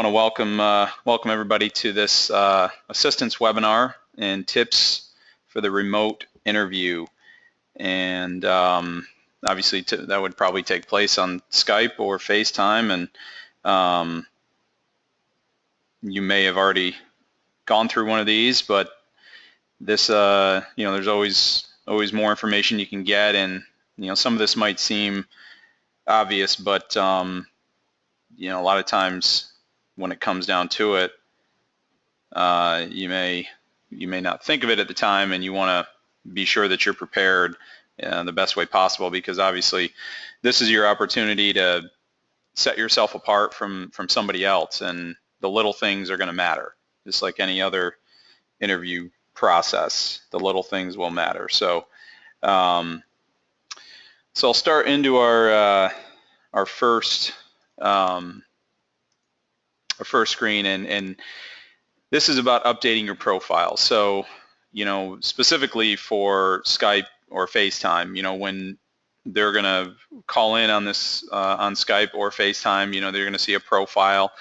I want to welcome everybody to this assistance webinar and tips for the remote interview. And obviously that would probably take place on Skype or FaceTime, and you may have already gone through one of these, but this there's always more information you can get, and some of this might seem obvious, but a lot of times when it comes down to it, you may not think of it at the time, and you want to be sure that you're prepared the best way possible, because obviously this is your opportunity to set yourself apart from somebody else, and the little things are going to matter, just like any other interview process. The little things will matter. So I'll start into our first screen, and this is about updating your profile. So, specifically for Skype or FaceTime, when they're going to call in on this on Skype or FaceTime, they're going to see a profile.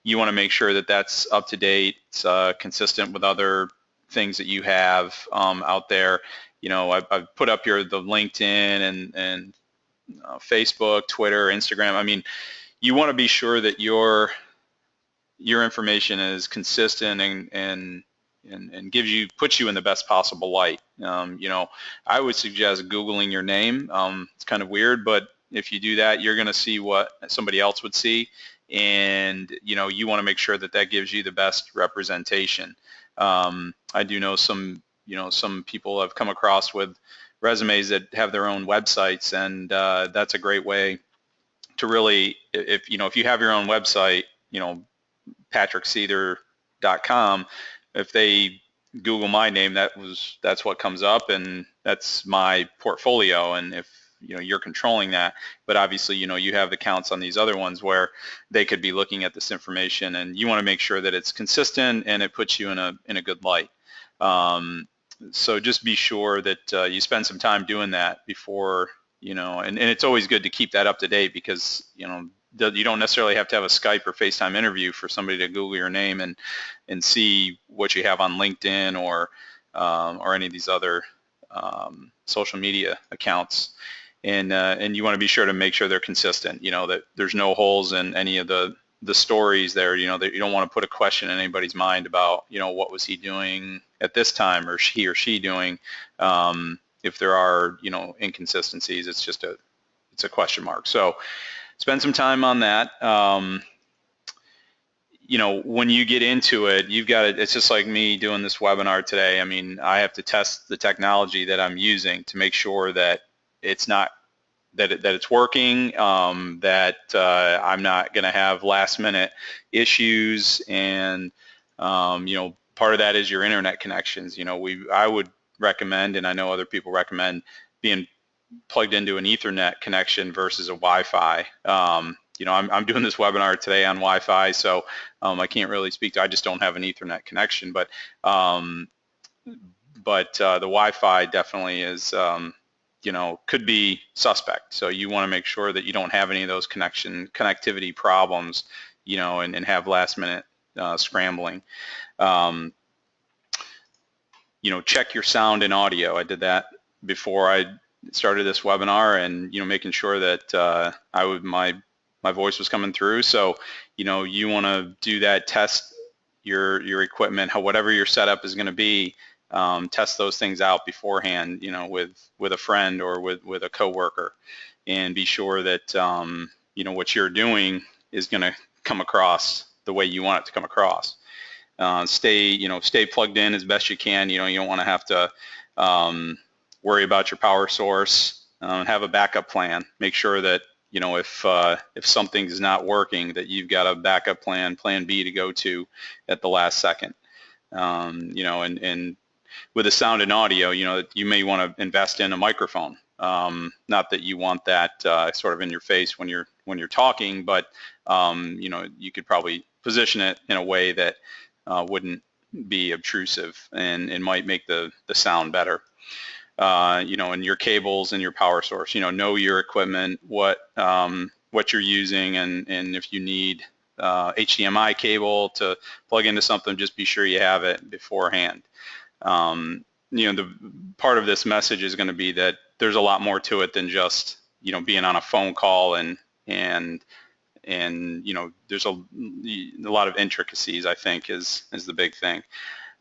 You want to make sure that that's up to date, consistent with other things that you have out there. I've put up here the LinkedIn and Facebook, Twitter, Instagram. I mean, you want to be sure that your information is consistent and puts you in the best possible light. I would suggest Googling your name. It's kind of weird, but if you do that, you're going to see what somebody else would see, and you want to make sure that gives you the best representation. I do know some people I've come across with resumes that have their own websites, and that's a great way to really, if you have your own website, patrickseether.com, if they Google my name, that's what comes up, and that's my portfolio. And if you're controlling that, but obviously you have the counts on these other ones where they could be looking at this information, and you want to make sure that it's consistent and it puts you in a good light. So just be sure that you spend some time doing that before, and it's always good to keep that up to date, because you don't necessarily have to have a Skype or FaceTime interview for somebody to Google your name and see what you have on LinkedIn or any of these other social media accounts. And you want to be sure to make sure they're consistent, that there's no holes in any of the stories there, that you don't want to put a question in anybody's mind about, what was he doing at this time, or he or she doing. If there are, inconsistencies, it's a question mark. So spend some time on that. When you get into it, it's just like me doing this webinar today. I mean, I have to test the technology that I'm using to make sure that it's working, that I'm not going to have last minute issues. And, part of that is your internet connections. I would recommend, and I know other people recommend, being plugged into an Ethernet connection versus a Wi-Fi. I'm doing this webinar today on Wi-Fi, so I can't really speak to. I just don't have an Ethernet connection, but the Wi-Fi definitely is, could be suspect. So you want to make sure that you don't have any of those connectivity problems, and have last minute scrambling. Check your sound and audio. I did that before I started this webinar, and making sure that my voice was coming through. So you want to do that, test your equipment, whatever your setup is going to be. Test those things out beforehand, with a friend or with a coworker, and be sure that what you're doing is going to come across the way you want it to come across. Stay plugged in as best you can. You don't want to have to worry about your power source. Have a backup plan. Make sure that if something's not working, that you've got a backup plan B, to go to at the last second. And with the sound and audio, you may want to invest in a microphone. Not that you want that sort of in your face when you're talking, but you could probably position it in a way that wouldn't be obtrusive and might make the sound better. And your cables and your power source. Know your equipment, what you're using, and if you need HDMI cable to plug into something, just be sure you have it beforehand. The part of this message is going to be that there's a lot more to it than just being on a phone call, and there's a lot of intricacies, I think, is the big thing.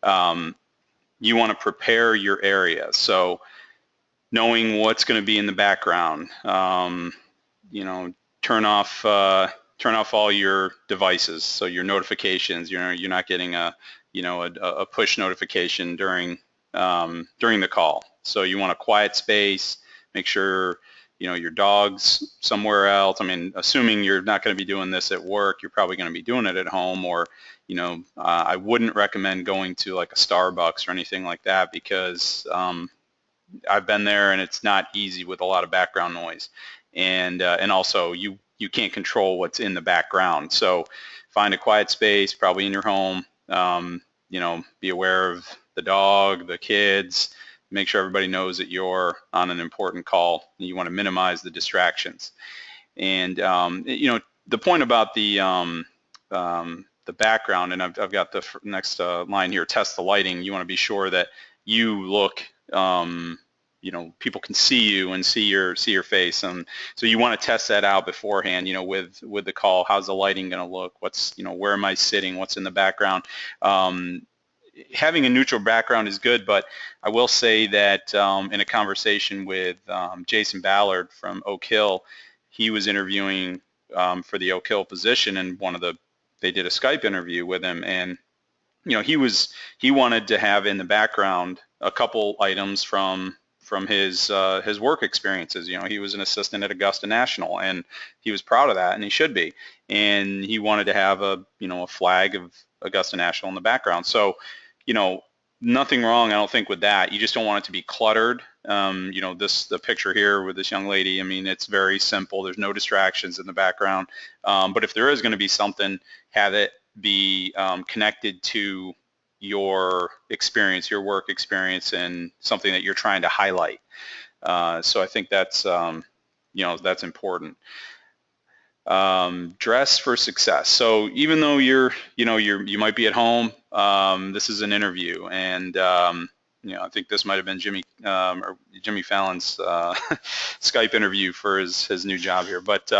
You want to prepare your area, so knowing what's going to be in the background. Turn off all your devices, so your notifications. You're not getting a push notification during the call. So you want a quiet space. Make sure your dog's somewhere else. I mean, assuming you're not going to be doing this at work, you're probably going to be doing it at home, or I wouldn't recommend going to like a Starbucks or anything like that, because I've been there and it's not easy with a lot of background noise, and also you can't control what's in the background. So find a quiet space, probably in your home. Be aware of the dog, the kids. Make sure everybody knows that you're on an important call. You want to minimize the distractions. And the point about the background, and I've got the next line here: test the lighting. You want to be sure that you look, people can see you and see your face, and so you want to test that out beforehand. With the call, how's the lighting going to look? What's where am I sitting? What's in the background? Having a neutral background is good, but I will say that in a conversation with Jason Ballard from Oak Hill, he was interviewing for the Oak Hill position, and they did a Skype interview with him, and he wanted to have in the background a couple items from his work experiences. He was an assistant at Augusta National, and he was proud of that, and he should be. And he wanted to have a flag of Augusta National in the background. So, nothing wrong, I don't think, with that. You just don't want it to be cluttered. The picture here with this young lady, I mean, it's very simple. There's no distractions in the background. But if there is going to be something, have it be connected to your experience, your work experience, and something that you're trying to highlight. So I think that's that's important. Dress for success. So even though you might be at home, this is an interview, and I think this might have been Jimmy Fallon's Skype interview for his new job here. But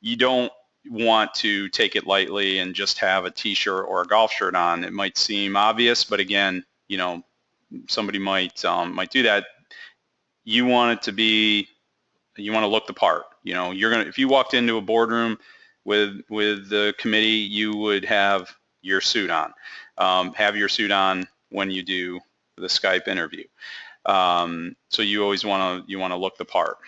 you don't want to take it lightly and just have a t-shirt or a golf shirt on. It might seem obvious, but again, somebody might do that. You want to look the part. If you walked into a boardroom with the committee, you would have your suit on. Have your suit on when you do the Skype interview. So you always want to look the part.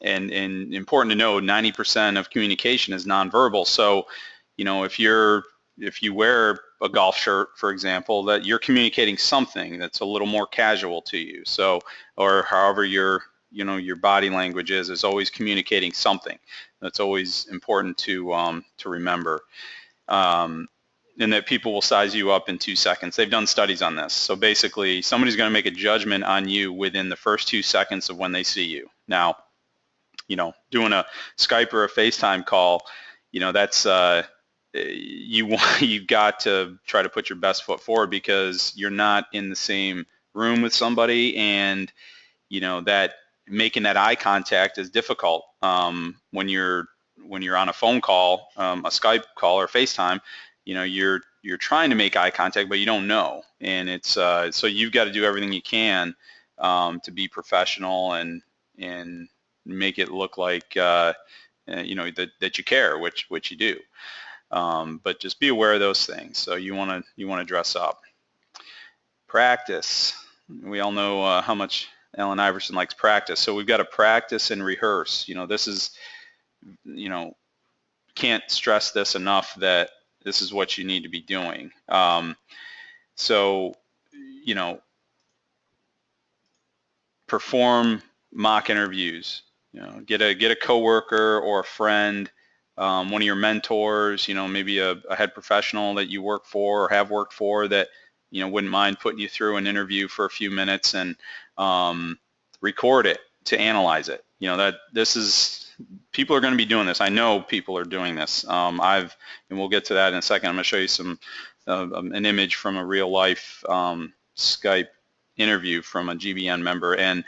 And important to know, 90% of communication is nonverbal. So, if you wear a golf shirt, for example, that you're communicating something that's a little more casual to you. So, or however your body language is always communicating something. That's always important to remember. And that people will size you up in 2 seconds. They've done studies on this. So basically, somebody's going to make a judgment on you within the first 2 seconds of when they see you. Now, doing a Skype or a FaceTime call, that's you've got to try to put your best foot forward, because you're not in the same room with somebody, and that making that eye contact is difficult when you're on a phone call, a Skype call or FaceTime. You're trying to make eye contact, but you don't know, and it's so you've got to do everything you can to be professional and make it look like that you care, which you do. But just be aware of those things. So you want to dress up. Practice. We all know how much Allen Iverson likes practice. So we've got to practice and rehearse. This is, can't stress this enough, that this is what you need to be doing. Perform mock interviews. Get a coworker or a friend, one of your mentors, maybe a head professional that you work for or have worked for, that wouldn't mind putting you through an interview for a few minutes, and record it to analyze it. That this is people are going to be doing this. I know people are doing this. And we'll get to that in a second. I'm going to show you an image from a real life Skype interview from a GBN member, and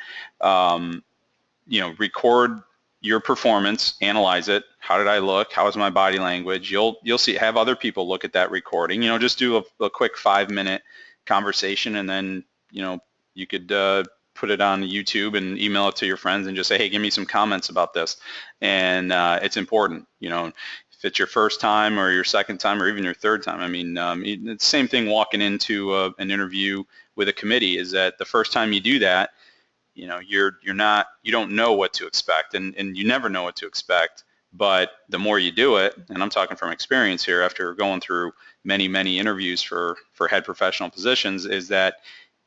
record your performance, analyze it. How did I look? How was my body language? You'll see, have other people look at that recording. Just do a quick 5-minute conversation, and then you could put it on YouTube and email it to your friends and just say, hey, give me some comments about this. And it's important. If it's your first time or your second time or even your third time, I mean, it's the same thing walking into an interview with a committee, is that the first time you do that, you don't know what to expect, and you never know what to expect. But the more you do it, and I'm talking from experience here after going through many interviews for head professional positions, is that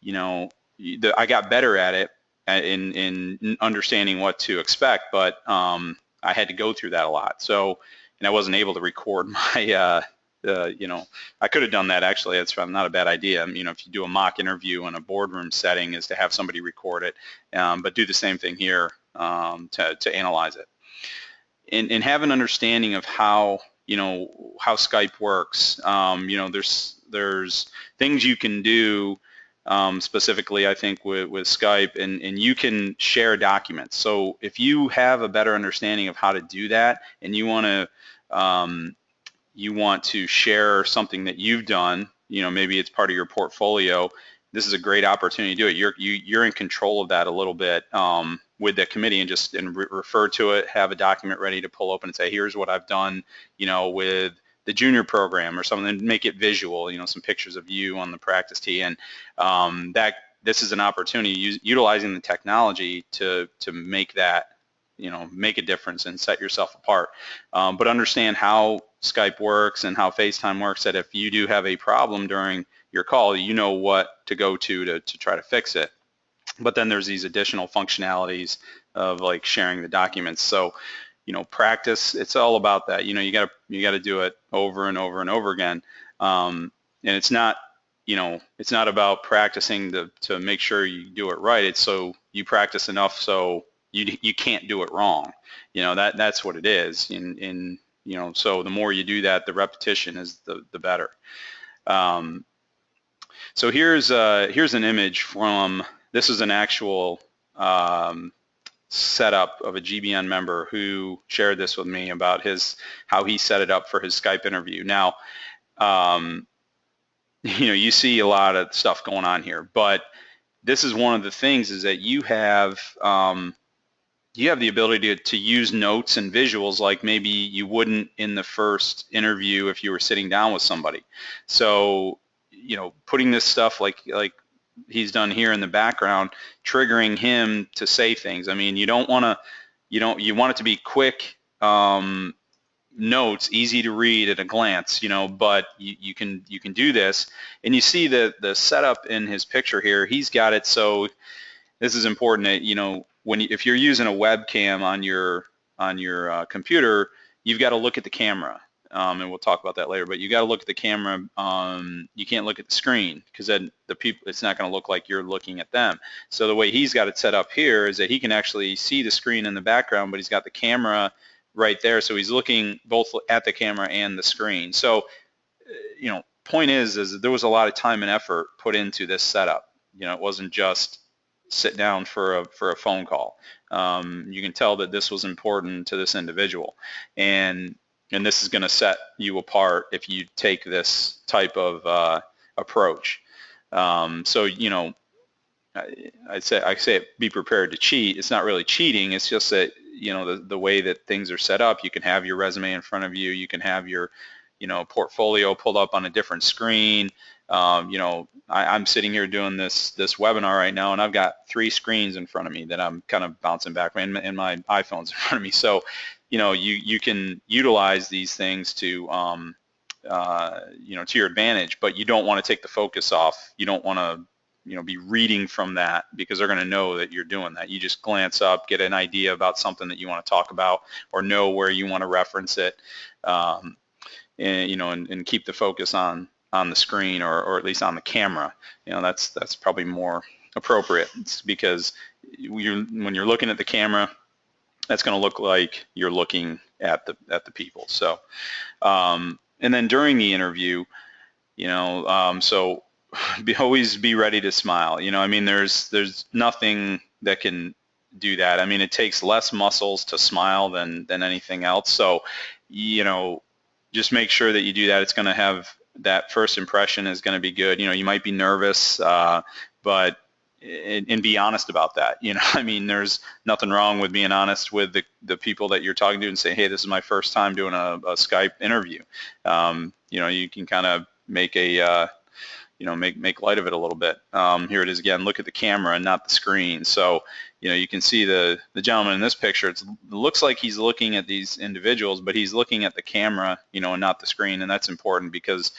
I got better at it in understanding what to expect, but I had to go through that a lot. So, and I wasn't able to record my I could have done that actually. It's not a bad idea. If you do a mock interview in a boardroom setting, is to have somebody record it, but do the same thing here to analyze it and have an understanding of how Skype works. There's things you can do specifically, I think, with Skype, and you can share documents. So if you have a better understanding of how to do that, and you want to share something that you've done, maybe it's part of your portfolio, this is a great opportunity to do it. You're in control of that a little bit with the committee, and refer to it, have a document ready to pull open and say, here's what I've done, with the junior program or something, make it visual, some pictures of you on the practice tee, and this is an opportunity utilizing the technology to make that, make a difference and set yourself apart. But understand how Skype works and how FaceTime works, that if you do have a problem during your call, you know what to go to try to fix it. But then there's these additional functionalities of like sharing the documents. So, practice, it's all about that. You got to do it over and over and over again. And it's not about practicing to make sure you do it right. It's so you practice enough so you can't do it wrong. That's what it is. So the more you do that, the repetition is the better. So here's an image from, this is an actual setup of a GBN member who shared this with me about how he set it up for his Skype interview. Now, you see a lot of stuff going on here, but this is one of the things, is that you have the ability to use notes and visuals like maybe you wouldn't in the first interview if you were sitting down with somebody. So, putting this stuff like he's done here in the background, triggering him to say things. I mean, you want it to be quick notes, easy to read at a glance, but you can do this. And you see the setup in his picture here. He's got it so, this is important that, if you're using a webcam on your computer, you've got to look at the camera. And we'll talk about that later, but you got to look at the camera. You can't look at the screen, because then it's not going to look like you're looking at them. So the way he's got it set up here is that he can actually see the screen in the background, but he's got the camera right there, so he's looking both at the camera and the screen. So, point is that there was a lot of time and effort put into this setup. It wasn't just sit down for a phone call. You can tell that this was important to this individual, and this is going to set you apart if you take this type of approach. So, I say be prepared to cheat. It's not really cheating. It's just that, the way that things are set up, you can have your resume in front of you. You can have your, portfolio pulled up on a different screen. I'm sitting here doing this webinar right now, and I've got 3 screens in front of me that I'm kind of bouncing back, and my iPhone's in front of me. So, you can utilize these things to your advantage, but you don't want to take the focus off. You don't want to be reading from that, because they're going to know that you're doing that. You just glance up, get an idea about something that you want to talk about, or know where you want to reference it, and keep the focus on the screen, or at least on the camera. That's probably more appropriate. It's because when you're looking at the camera, that's going to look like you're looking at the people. So, and then during the interview, so always be ready to smile. I mean, there's nothing that can do that. I mean, it takes less muscles to smile than anything else. So, just make sure that you do that. It's going to have that first impression is going to be good. You might be nervous, but and be honest about that. I mean, there's nothing wrong with being honest with the people that you're talking to and say, hey, this is my first time doing a Skype interview. You can kind of make a make light of it a little bit. Here it is again. Look at the camera and not the screen. So you can see the gentleman in this picture. It looks like he's looking at these individuals, but he's looking at the camera, and not the screen. And that's important because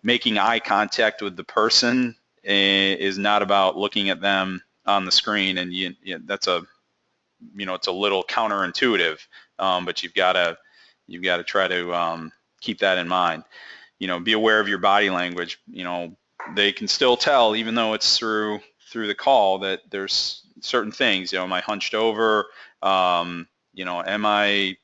making eye contact with the person is not about looking at them on the screen. And that's it's a little counterintuitive, but you've got to try to keep that in mind. Be aware of your body language. They can still tell, even though it's through the call, that there's certain things. Am I hunched over? Am I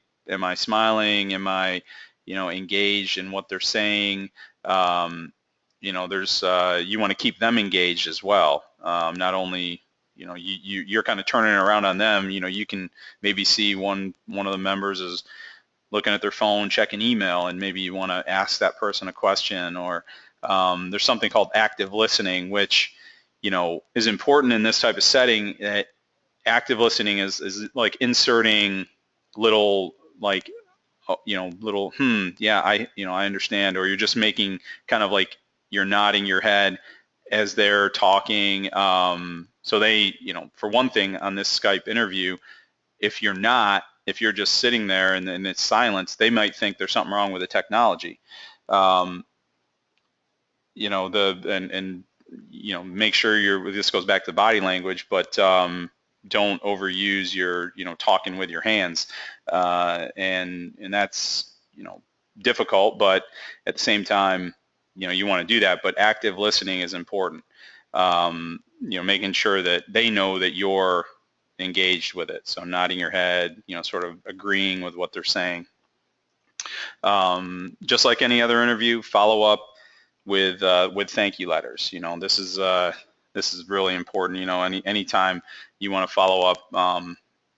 smiling? Am I engaged in what they're saying? There's you want to keep them engaged as well. Not only you're kind of turning it around on them. You can maybe see one of the members is looking at their phone, checking email, and maybe you want to ask that person a question. Or there's something called active listening, which is important in this type of setting. Active listening is like inserting little little yeah, I understand, or you're just making kind of like you're nodding your head as they're talking. So they, for one thing on this Skype interview, if you're just sitting there and it's silence, they might think there's something wrong with the technology. Make sure this goes back to body language, but don't overuse your, talking with your hands. And that's, difficult, but at the same time, you want to do that, but active listening is important. Making sure that they know that you're engaged with it. So nodding your head, sort of agreeing with what they're saying. Just like any other interview, follow up with thank you letters. This is really important. Anytime you want to follow up,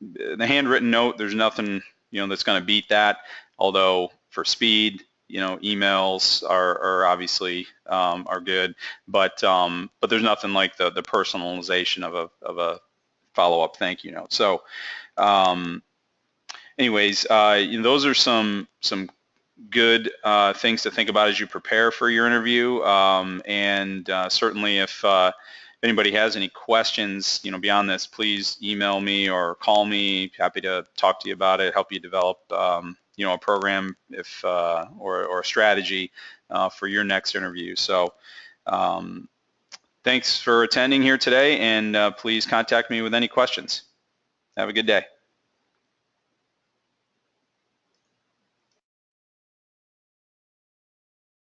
the handwritten note, there's nothing that's going to beat that. Although for speed, emails are obviously are good, but there's nothing like the personalization of a follow-up thank you note. So anyways, those are some good things to think about as you prepare for your interview. And certainly if anybody has any questions, beyond this, please email me or call me. Happy to talk to you about it, help you develop, a program or a strategy for your next interview. So thanks for attending here today, and please contact me with any questions. Have a good day.